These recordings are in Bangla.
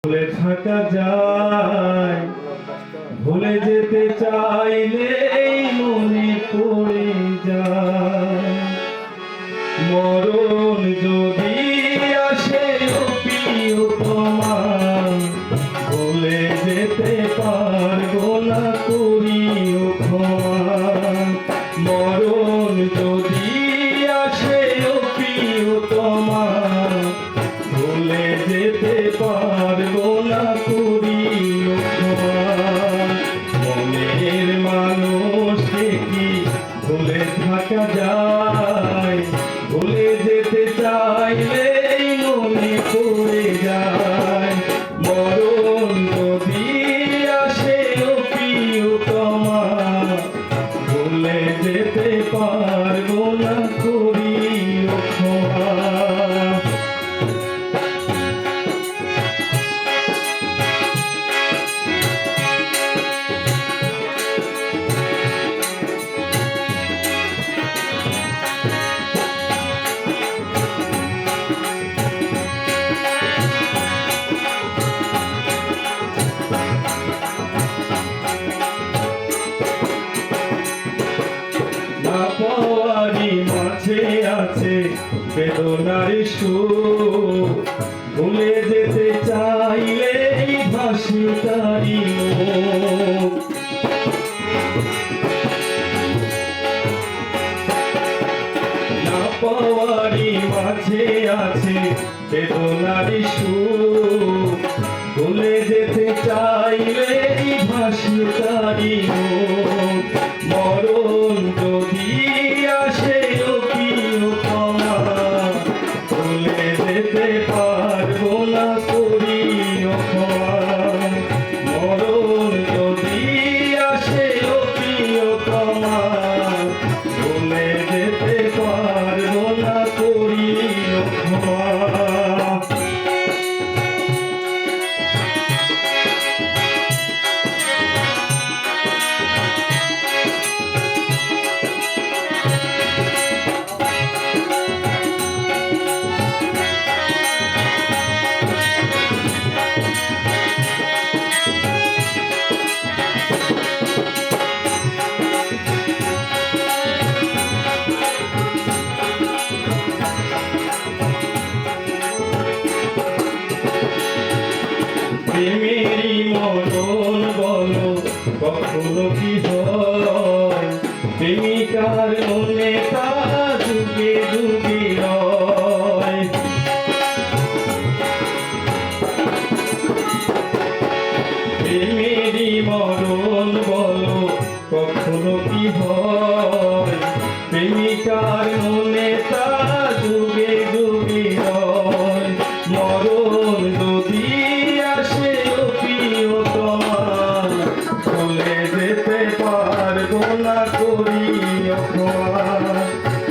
ভুলে থাকা যায়, ভুলে যেতে চাইলে মনে পড়ে যায়। মরণ যদি আসে প্রিয়তমা, ভুলে যেতে পারবো না করিও ক্ষমা। মরণ যদি আসে প্রিয়তমা, ভুলে যেতে পারবো না করিও ক্ষমা। মনের মানুষকে কি ভুলে থাকা যায়, ভুলে যেতে চাইলে মনে পড়ে যায়। মরণ যদি আসে প্রিয়তমা, ভুলে যেতে পারবো না করিও ক্ষমা। পাওয়ারি মাঝে আছে বেদনার সুর, ভুলে যেতে চাইলে ভাসি তারি মুখ। না পাওয়ারি মাঝে আছে বেদনার সুর, ভুলে যেতে চাইলে ভাসি তারি মুখ। মরণ যদি আসে প্রিয়তমা, ভুলে যেতে পারবো না করিও ক্ষমা। মরণ যদি আসে প্রিয়তমা, ভুলে যেতে পারবো না করিও ক্ষমা। প্রেমেরই মরণ বলো কখনো কি হয়, প্রেমিকার মনে তা যুগে যুগে রয়। প্রেমেরই মরণ বলো কখনো কি হয়, প্রেমিকার মনে তা যুগে যুগে রয়। মরণ যদি আসে প্রিয়তমা, ভুলে যেতে পারবো না করিও ক্ষমা।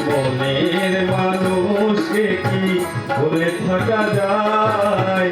মনের মানুষকে কি ভুলে থাকা যায়,